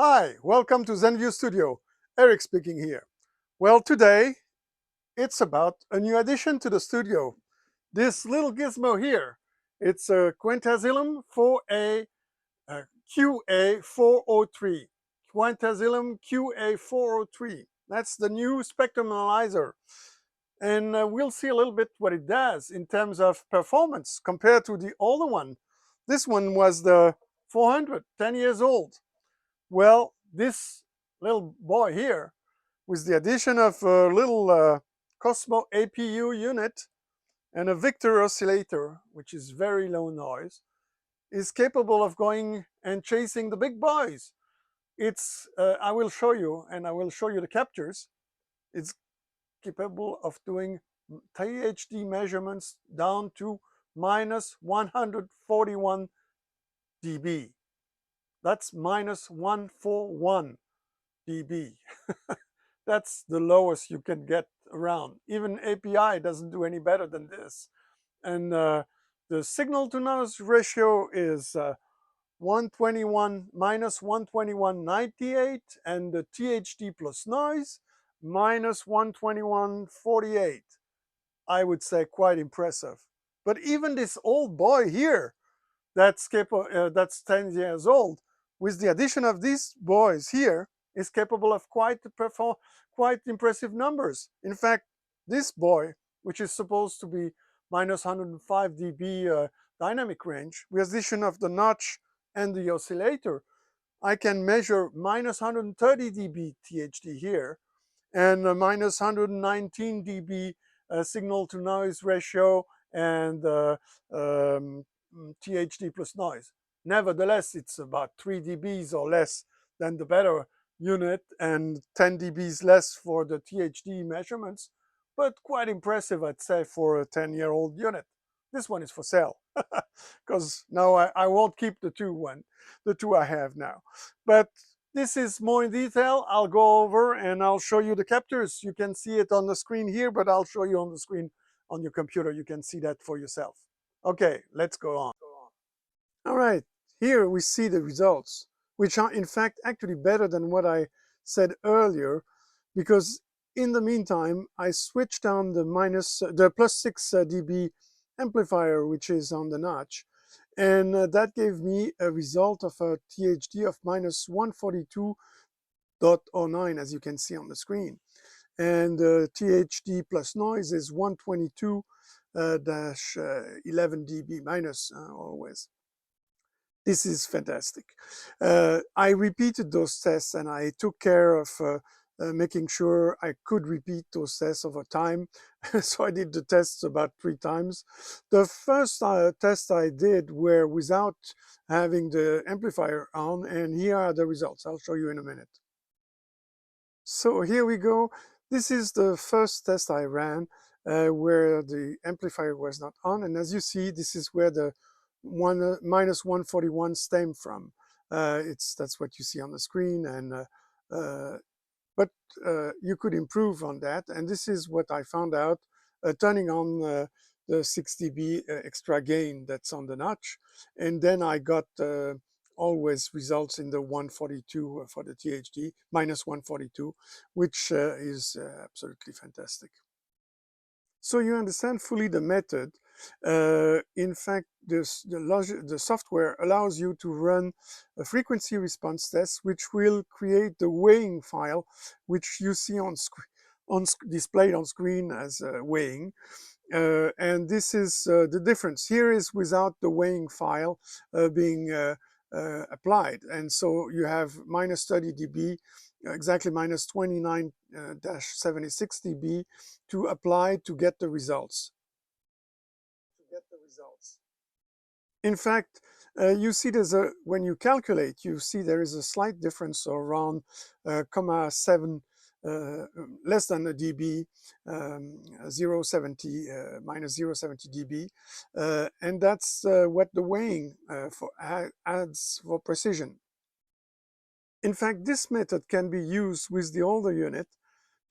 Hi, welcome to ZenView Studio. Eric speaking here. Well, today it's about a new addition to the studio. This little gizmo here. It's a QuantAsylum QA403. QuantAsylum QA403. That's the new spectrum analyzer. And we'll see a little bit what it does in terms of performance compared to the older one. This one was the 400, 10 years old. Well, this little boy here, with the addition of a little Cosmos APU unit and a Victor oscillator, which is very low noise, is capable of going and chasing the big boys. I will show you, and I will show you the captures. It's capable of doing THD measurements down to minus 141 dB. That's minus 141 dB. That's the lowest you can get around. Even API doesn't do any better than this. And the signal to noise ratio is 121 minus 121.98, and the THD plus noise minus 121.48. I would say quite impressive. But even this old boy here, that's 10 years old, with the addition of these boys here, is capable of quite impressive numbers. In fact, this boy, which is supposed to be minus 105 dB dynamic range, with the addition of the notch and the oscillator, I can measure minus 130 dB THD here and minus 119 dB signal to noise ratio and THD plus noise. Nevertheless, it's about 3 dBs or less than the better unit and 10 dBs less for the THD measurements, but quite impressive, I'd say, for a 10-year-old unit. This one is for sale because now I won't keep the two I have now. But this is more in detail. I'll go over and I'll show you the captures. You can see it on the screen here, but I'll show you on the screen on your computer. You can see that for yourself. Okay, let's go on. All right, here we see the results, which are in fact actually better than what I said earlier, because in the meantime, I switched on the plus 6 dB amplifier, which is on the notch, and that gave me a result of a THD of minus 142.09, as you can see on the screen. And THD plus noise is 122 11 dB minus always. This is fantastic. I repeated those tests and I took care of making sure I could repeat those tests over time. So I did the tests about 3 times. The first test I did were without having the amplifier on, and here are the results. I'll show you in a minute. So here we go. This is the first test I ran where the amplifier was not on, and as you see, this is where the minus 141 stem from. That's what you see on the screen, and but you could improve on that, and this is what I found out turning on the 6 dB extra gain that's on the notch, and then I got always results in the 142 for the THD, minus 142, which is absolutely fantastic. So you understand fully the method. In fact, the software allows you to run a frequency response test, which will create the weighing file, which you see displayed on screen as weighing. And this is the difference. Here is without the weighing file being applied. And so you have minus 30 dB, exactly minus 29-76 dB to apply to get the results. In fact, you see when you calculate, you see there is a slight difference around 0.7 less than a dB, 0.70 minus 0.70 dB, and that's what the weighing adds for precision. In fact, this method can be used with the older unit.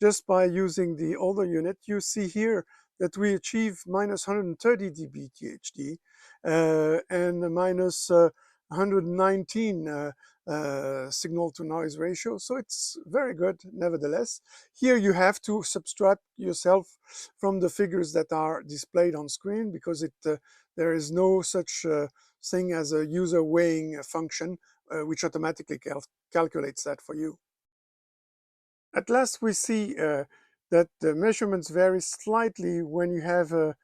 Just by using the older unit, you see here that we achieve minus 130 dB THD and minus 119 signal to noise ratio, so it's very good nevertheless. Here you have to subtract yourself from the figures that are displayed on screen, because there is no such thing as a user weighing function which automatically calculates that for you. At last we see that the measurements vary slightly when you have a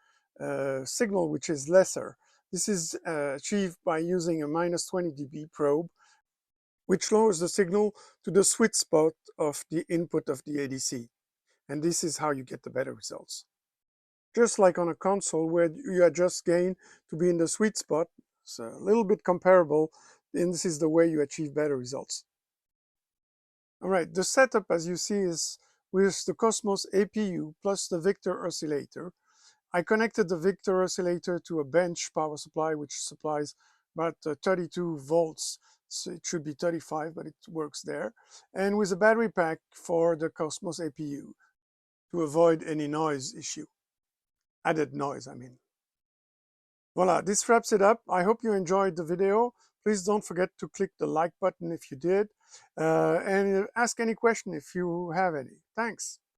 signal which is lesser. This is achieved by using a -20 dB probe, which lowers the signal to the sweet spot of the input of the ADC. And this is how you get the better results. Just like on a console where you adjust gain to be in the sweet spot, it's a little bit comparable, and this is the way you achieve better results. All right, the setup, as you see, is with the Cosmos APU plus the Victor oscillator. I connected the Victor oscillator to a bench power supply, which supplies about 32 volts. So it should be 35, but it works there. And with a battery pack for the Cosmos APU to avoid any noise issue. Added noise, I mean. Voila, this wraps it up. I hope you enjoyed the video. Please don't forget to click the like button if you did. And ask any question if you have any. Thanks.